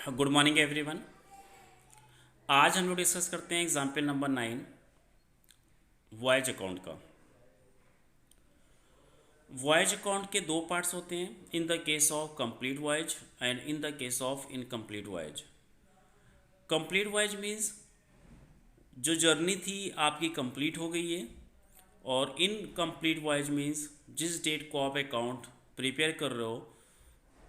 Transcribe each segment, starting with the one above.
Good morning everyone. आज हम लोग डिस्कस करते हैं एग्जाम्पल नंबर 9 वॉयज अकाउंट का। वॉयज अकाउंट के दो पार्ट्स होते हैं, in the case of complete voyage and in the case of incomplete voyage. Complete voyage means जो जर्नी थी आपकी कंप्लीट हो गई है, और इनकम्प्लीट वॉयज मीन्स जिस डेट को आप अकाउंट प्रिपेयर कर रहे हो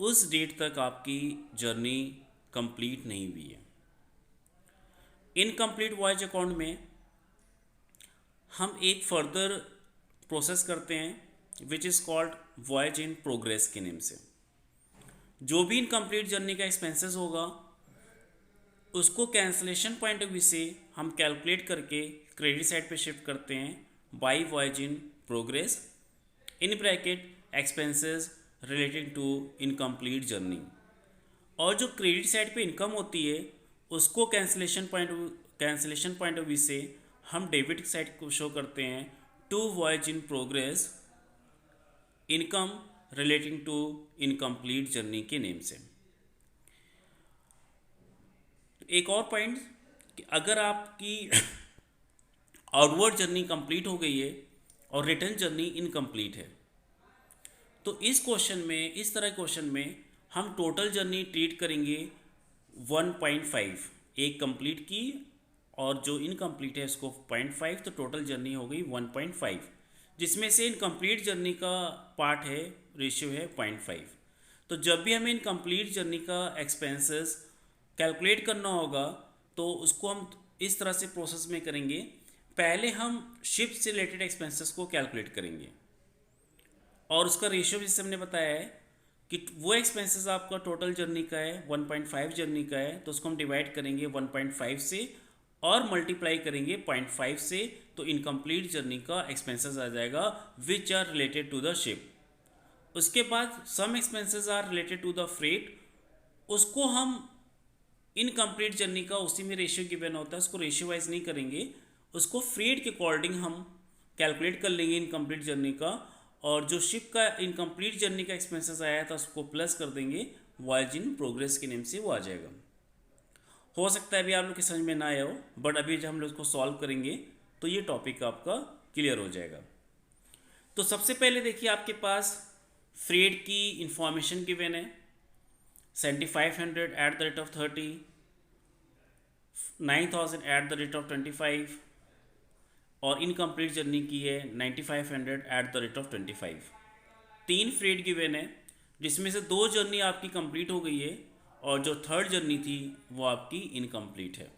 उस डेट तक आपकी जर्नी कंप्लीट नहीं हुई है। इनकम्प्लीट वॉयज अकाउंट में हम एक फर्दर प्रोसेस करते हैं which is called voyage in progress के नेम से। जो भी इनकम्प्लीट जर्नी का एक्सपेंसेस होगा उसको कैंसलेशन पॉइंट ऑफ व्यू से हम कैलकुलेट करके क्रेडिट साइड पे शिफ्ट करते हैं by voyage in progress in bracket expenses relating to incomplete journey. और जो क्रेडिट साइड पे इनकम होती है उसको कैंसलेशन पॉइंट ऑफ व्यू से हम डेबिट साइड को शो करते हैं to voyage in progress income relating to incomplete journey के नेम से। एक और पॉइंट कि अगर आपकी आउटवर्ड जर्नी कंप्लीट हो गई है और रिटर्न जर्नी इनकम्प्लीट है तो इस तरह क्वेश्चन में हम टोटल जर्नी ट्रीट करेंगे 1.5, एक कंप्लीट की और जो इनकम्प्लीट है उसको 0.5, तो टोटल जर्नी हो गई 1.5, जिसमें से इनकम्प्लीट जर्नी का पार्ट है, रेशियो है 0.5। तो जब भी हमें इनकम्प्लीट जर्नी का एक्सपेंसेस कैलकुलेट करना होगा तो उसको हम इस तरह से प्रोसेस में करेंगे। पहले हम शिप से रिलेटेड एक्सपेंसेस को कैलकुलेट करेंगे और उसका रेशियो जैसे हमने बताया है कि वो एक्सपेंसेस आपका टोटल जर्नी का है 1.5 जर्नी का है, तो उसको हम डिवाइड करेंगे 1.5 से और मल्टीप्लाई करेंगे 0.5 से, तो इनकम्प्लीट जर्नी का एक्सपेंसेस आ जाएगा which are related to the ship. उसके बाद some expenses are related to the freight, उसको हम इनकम्प्लीट जर्नी का उसी में रेशियो गिवन होता है, उसको रेशियो वाइज नहीं करेंगे, उसको फ्रेट के अकॉर्डिंग हम कैलकुलेट कर लेंगे इनकम्प्लीट जर्नी का, और जो शिप का इनकम्प्लीट जर्नी का एक्सपेंसेस आया था उसको प्लस कर देंगे वॉयज इन प्रोग्रेस के नेम से, वो आ जाएगा। हो सकता है अभी आप लोग की समझ में ना आया हो, बट अभी जब हम लोग इसको सॉल्व करेंगे तो ये टॉपिक आपका क्लियर हो जाएगा। तो सबसे पहले देखिए आपके पास फ्रेट की इंफॉर्मेशन गिवन है 7500 at the rate of 30, 9000 at the rate of 25 और इनकम्प्लीट जर्नी की है 9500 एट द रेट ऑफ 25। तीन फ्रेट गिवन है जिसमें से दो जर्नी आपकी कंप्लीट हो गई है और जो थर्ड जर्नी थी वो आपकी इनकम्प्लीट है।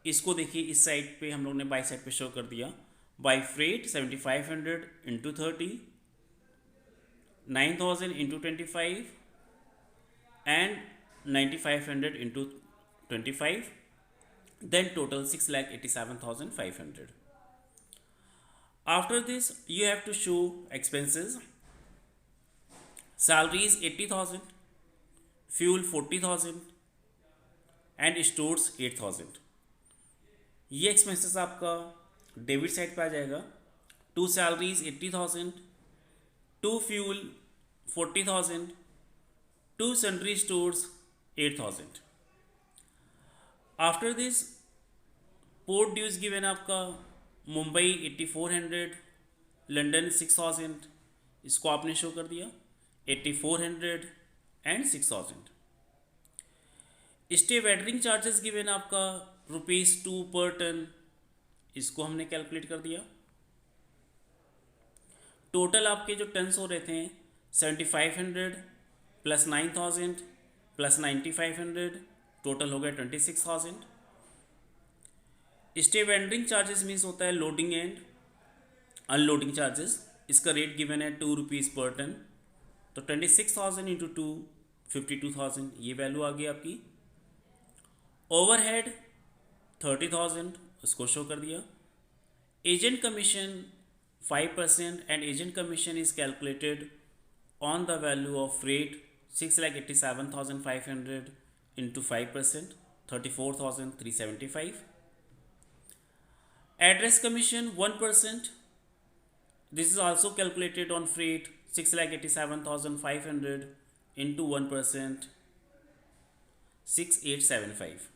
इसको देखिए इस साइड पे हम लोग ने बाई साइड पे शो कर दिया, by freight 7500 into 30, 9000 into 25 and 9500 into 25, then total 6,87,500. After this you have to show expenses. Salaries 80,000, fuel 40,000 and stores 8,000। ये एक्सपेंसेस आपका डेबिट साइड पे आ जाएगा। To salaries 80,000, to fuel 40,000, to sundry stores 8,000। After this port dues given आपका Mumbai 8400, London 6000, इसको आपने show कर दिया 8400 एंड 6000। स्टे वेटरिंग चार्जेस गिवन आपका ₹2 पर टन, इसको हमने कैलकुलेट कर दिया। टोटल आपके जो टन्स हो रहे थे 7500 प्लस 9000 प्लस 9500, टोटल हो गया 26,000। स्टे वेंडरिंग चार्जेस मीन्स होता है लोडिंग एंड अनलोडिंग चार्जेस, इसका रेट गिवन है ₹2 पर टन, तो 26,000 इंटू 2 52,000, ये वैल्यू आ गई आपकी। ओवरहेड 30,000, उसको शो कर दिया। Agent commission 5% and agent commission is calculated on the value of freight 6,87,500 into 5%, 34,375। Address commission 1%, this is also calculated on freight 6,87,500 into 1%, 6875.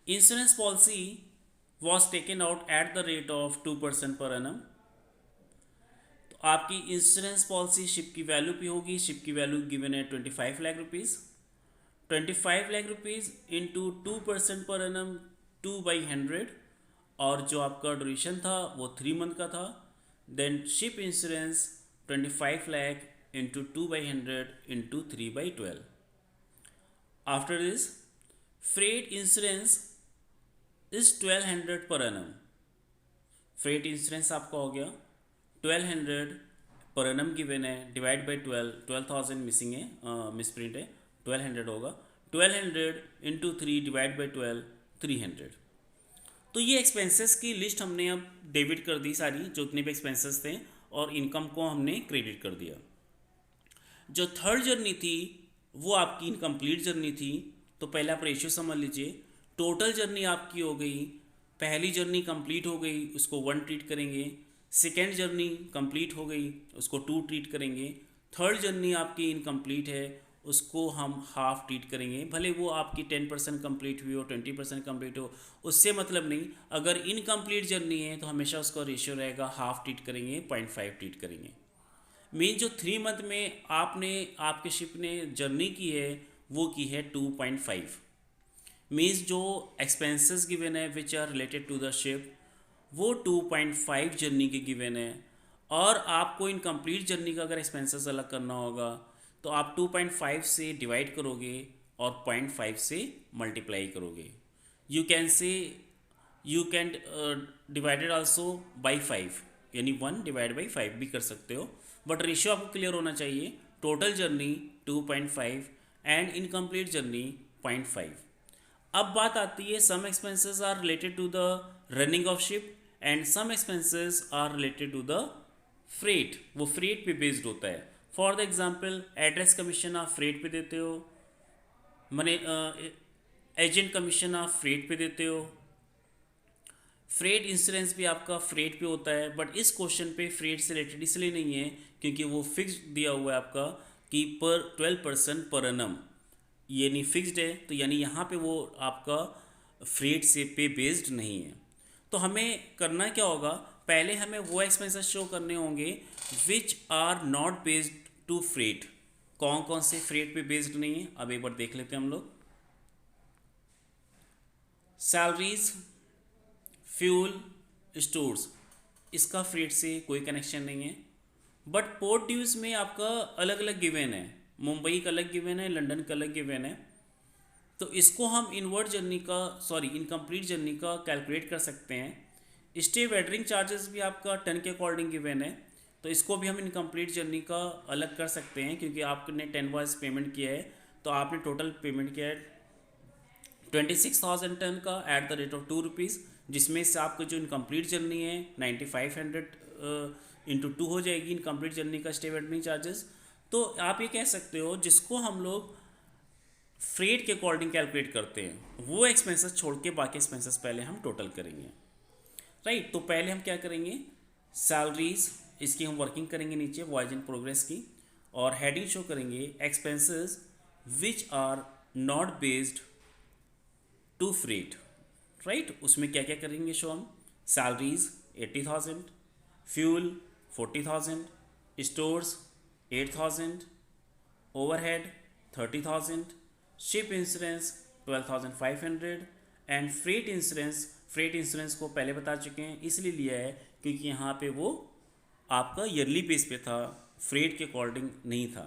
Insurance policy was taken out at the rate of 2% per annum. तो आपकी insurance policy ship की value पे होगी. Ship की value given है 25 lakh rupees. 25 lakh rupees into 2% per annum 2/100, और जो आपका ड्यूरेशन था वो 3 मंथ का था. Then ship insurance 25 lakh into 2/100 into 3/12. After this freight insurance is 1200 per annum. Freight insurance आपका हो गया 1200 पर एनम गिवन है, डिवाइड बाई 12,000 मिसिंग है, मिसप्रिंट है, 1200 होगा. 1200 इंटू 3 डिवाइड बाई 12, 300. तो ये एक्सपेंसेस की लिस्ट हमने अब डेबिट कर दी सारी, जो जितने भी एक्सपेंसेस थे, और इनकम को हमने क्रेडिट कर दिया. जो थर्ड जर्नी थी वो आपकी इनकम्प्लीट जर्नी थी. तो पहले आप रेशियो समझ लीजिए. टोटल जर्नी आपकी हो गई, पहली जर्नी कंप्लीट हो गई, उसको 1 ट्रीट करेंगे. सेकेंड जर्नी कंप्लीट हो गई, उसको 2 ट्रीट करेंगे. थर्ड जर्नी आपकी इनकम्प्लीट है, उसको हम हाफ ट्रीट करेंगे. भले वो आपकी 10% कंप्लीट हुई हो, 20% कंप्लीट हो, उससे मतलब नहीं. अगर इनकम्प्लीट जर्नी है तो हमेशा उसका रेशियो रहेगा हाफ ट्रीट करेंगे, 0.5 ट्रीट करेंगे. मीन जो 3 मंथ में आपके शिप ने जर्नी की है वो की है 2.5. मीन्स जो एक्सपेंसेस गिवन है which are related to the ship वो 2.5 जर्नी के गिवन है. और आपको इनकम्प्लीट जर्नी का अगर एक्सपेंसेस अलग करना होगा तो आप 2.5 से डिवाइड करोगे और 0.5 से मल्टीप्लाई करोगे. You can divided also by 5, यानी 1 डिवाइड बाई 5 भी कर सकते हो, बट रेशियो आपको क्लियर होना चाहिए. Total journey 2.5 and incomplete journey 0.5. अब बात आती है some expenses are related to the running of ship and some expenses are related to the freight. वो फ्रेट पे बेस्ड होता है. For the example address commission आप फ्रेट पे देते हो, मने एजेंट कमीशन आप फ्रेट पे देते हो. फ्रेट इंश्योरेंस भी आपका फ्रेट पे होता है, बट इस क्वेश्चन पे फ्रेट से रिलेटेड इसलिए नहीं है क्योंकि वो फिक्स दिया हुआ है आपका कि पर 12% पर एनम, यानी फिक्स्ड है. तो यानी यहाँ पे वो आपका फ्रेट से पे बेस्ड नहीं है. तो हमें करना क्या होगा, पहले हमें वो एक्सपेंसेस शो करने होंगे which are not based to freight. कौन कौन से फ्रेट पे बेस्ड नहीं है अब एक बार देख लेते हैं हम लोग. सैलरीज, फ्यूल, स्टोर्स, इसका फ्रेट से कोई कनेक्शन नहीं है. बट पोर्ट ड्यूज में आपका अलग अलग गिवन है. मुंबई का अलग गिवन है, लंदन का अलग गिवन है. तो इसको हम इनकम्प्लीट जर्नी का कैलकुलेट कर सकते हैं. स्टे वेडरिंग चार्जेस भी आपका टन के अकॉर्डिंग गिवन है, तो इसको भी हम इनकम्प्लीट जर्नी का अलग कर सकते हैं क्योंकि आपने 10 वाइज पेमेंट किया है. तो आपने टोटल पेमेंट किया है 26,000 टन का at the rate of 2 rupees, जिसमें से आपको जो इनकम्प्लीट जर्नी है 9500 इंटू 2 हो जाएगी इनकम्प्लीट जर्नी का स्टे वेडरिंग चार्जेस. तो आप ये कह सकते हो जिसको हम लोग फ्रेट के अकॉर्डिंग कैलकुलेट करते हैं वो एक्सपेंसेस छोड़ के बाकी एक्सपेंसेस पहले हम टोटल करेंगे. राइट. तो पहले हम क्या करेंगे, सैलरीज, इसकी हम वर्किंग करेंगे नीचे वॉयज इन प्रोग्रेस की, और हेडिंग शो करेंगे expenses which are not based to freight. Right. उसमें क्या क्या करेंगे शो हम, salaries 80,000, fuel 40,000, stores 8,000, overhead 30,000, ship insurance 12,500 and freight insurance को पहले बता चुके हैं, इसलिए लिया है क्योंकि यहाँ पे वो आपका ईयरली बेस पे था, फ्रेट के अकॉर्डिंग नहीं था.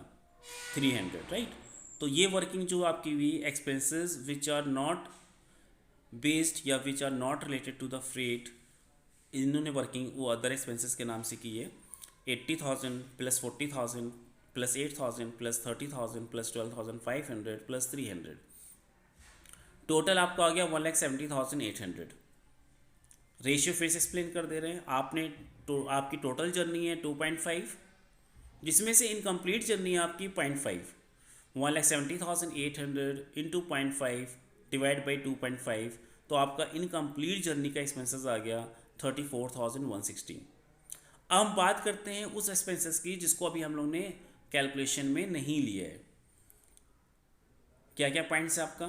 300. राइट. तो ये वर्किंग जो आपकी हुई expenses which are not based या which are not related to the freight, इन्होंने वर्किंग वो अदर एक्सपेंसेस के नाम से की है. 80,000 plus 40,000 plus 8,000 plus 30,000 plus 12,500 plus 300, total आपको आ गया 1,70,800. रेशियो फिर से एक्सप्लेन कर दे रहे हैं. आपकी टोटल जर्नी है 2.5, जिसमें से इनकम्प्लीट जर्नी है आपकी 0.5. 1,70,800 इंटू 0.5 डिवाइड बाई 2.5, तो आपका इनकम्प्लीट जर्नी का एक्सपेंसेस आ गया 34,160. अब हम बात करते हैं उस एक्सपेंसेस की जिसको अभी हम लोग ने कैलकुलेशन में नहीं लिया है. क्या क्या पॉइंट्स है आपका?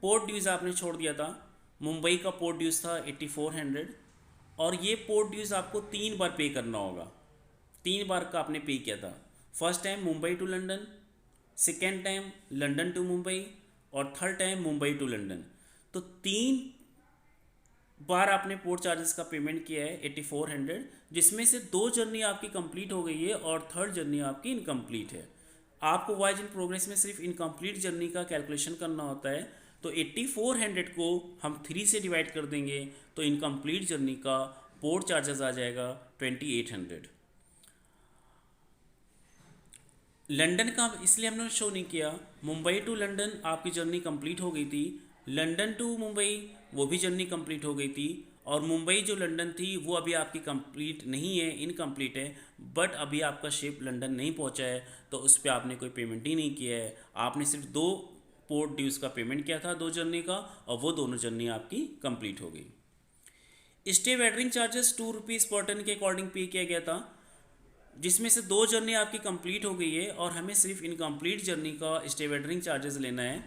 पोर्ट ड्यूज़ आपने छोड़ दिया था, मुंबई का पोर्ट ड्यूज़ था 8400, और ये पोर्ट ड्यूज़ आपको 3 बार पे करना होगा। 3 बार का आपने पे किया था। First time Mumbai to London, second time London to Mumbai, और third time Mumbai to London. तो 3 बार आपने पोर्ट चार्जेस का पेमेंट किया है 8400, जिसमें से 2 जर्नी आपकी कंप्लीट हो गई है और थर्ड जर्नी आपकी इनकम्प्लीट है। आपको वॉयज इन प्रोग्रेस में सिर्फ इनकम्प्लीट जर्नी का कैलकुलेशन करना होता है। तो 8400 को हम 3 से डिवाइड कर देंगे तो इनकम्प्लीट जर्नी का पोर्ट चार्जेस आ जाएगा 2800। लंदन का इसलिए हमने शो नहीं किया, मुंबई टू लंदन आपकी जर्नी कंप्लीट हो गई थी, लंदन टू मुंबई वो भी जर्नी कंप्लीट हो गई थी, और मुंबई जो लंदन थी वो अभी आपकी कंप्लीट नहीं है, इनकम्प्लीट है। बट अभी आपका शिप लंदन नहीं पहुंचा है, तो उस पर आपने कोई पेमेंट ही नहीं किया है। आपने सिर्फ 2 पोर्ट ड्यूज़ का पेमेंट किया था 2 जर्नी का, और वो दोनों जर्नी आपकी कंप्लीट हो गई। स्टे वेटरिंग चार्जेस 2 रुपीज़ पर टन के अकॉर्डिंग पे किया गया था, जिसमें से 2 जर्नी आपकी कंप्लीट हो गई है, और हमें सिर्फ इनकम्प्लीट जर्नी का स्टे वेटरिंग चार्जेस लेना है।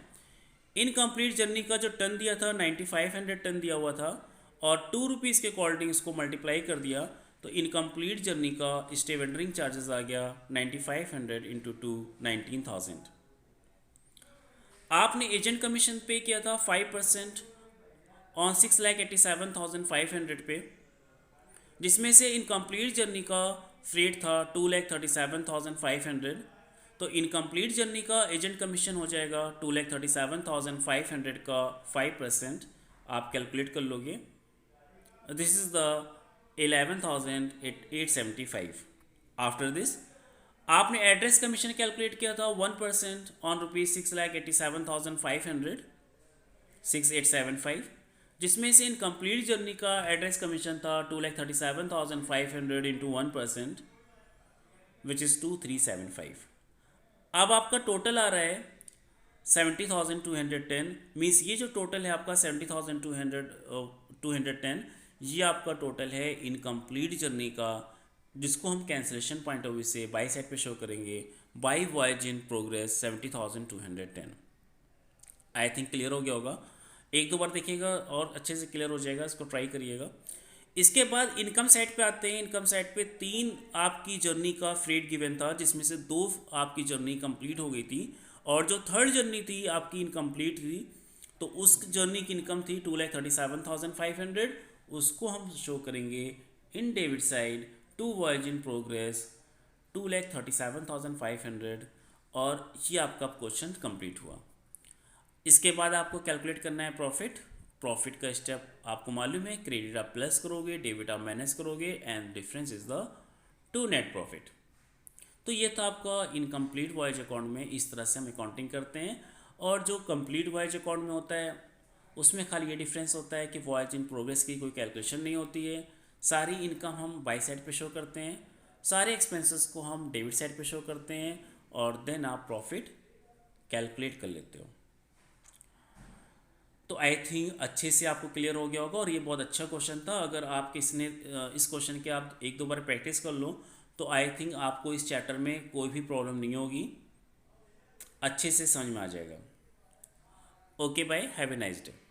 इनकम्प्लीट जर्नी का जो टन दिया था 9500 टन दिया हुआ था, और 2 रुपीज़ के अकॉर्डिंग इसको मल्टीप्लाई कर दिया, तो इनकम्प्लीट जर्नी का स्टे वेटरिंग चार्जेस आ गया 9500 इंटू 2 19,000। आपने एजेंट कमीशन पे किया था 5% ऑन 6,87,500 पे, जिसमें से इनकम्प्लीट जर्नी का फ्रेट था 2,37,500। तो इनकम्प्लीट जर्नी का एजेंट कमीशन हो जाएगा 2,37,500 का 5%, आप कैलकुलेट कर लोगे। This is the 11,875। After this आपने एड्रेस कमीशन कैलकुलेट किया था 1% ऑन रुपीज़ 6,87,500 6875, जिसमें से इनकम्प्लीट जर्नी का एड्रेस कमीशन था 2,37,500 इंटू 1%, विच इज़ 2,375। अब आपका टोटल आ रहा है 70,210। मीन्स ये जो टोटल है आपका 70,210, ये आपका टोटल है इनकम्प्लीट जर्नी का, जिसको हम कैंसिलेशन पॉइंट ऑफ व्यू से बाई साइड पे शो करेंगे, by voyage in progress 70,210। I think clear हो गया होगा। 1-2 बार देखिएगा और अच्छे से क्लियर हो जाएगा, इसको ट्राई करिएगा। इसके बाद इनकम साइड पे आते हैं। इनकम साइड पे 3 आपकी जर्नी का फ्रेट गिवन था, जिसमें से 2 आपकी जर्नी कंप्लीट हो गई थी, और जो थर्ड जर्नी थी आपकी इनकम्प्लीट थी, तो उस जर्नी की इनकम थी 2,37,500। उसको हम शो करेंगे in debit side to voyage in progress 2,37,500, और ये आपका क्वेश्चन कंप्लीट हुआ। इसके बाद आपको कैलकुलेट करना है प्रॉफिट। प्रॉफिट का स्टेप आपको मालूम है, क्रेडिट आप प्लस करोगे, डेबिट आप माइनस करोगे, and difference is the two net profit. तो ये था आपका इनकम्प्लीट वॉयज अकाउंट में, इस तरह से हम अकाउंटिंग करते हैं। और जो कंप्लीट वॉयज अकाउंट में होता है उसमें खाली ये डिफरेंस होता है कि वॉयज इन प्रोग्रेस की कोई कैलकुलेशन नहीं होती है। सारी इनकम हम बाई साइड पे शो करते हैं, सारे एक्सपेंसेस को हम डेबिट साइड पे शो करते हैं, और देन आप प्रॉफिट कैलकुलेट कर लेते हो। तो आई थिंक अच्छे से आपको क्लियर हो गया होगा, और ये बहुत अच्छा क्वेश्चन था। अगर आप किसने इस क्वेश्चन के आप 1-2 बार प्रैक्टिस कर लो, तो आई थिंक आपको इस चैप्टर में कोई भी प्रॉब्लम नहीं होगी, अच्छे से समझ में आ जाएगा। Okay bye, have a nice day.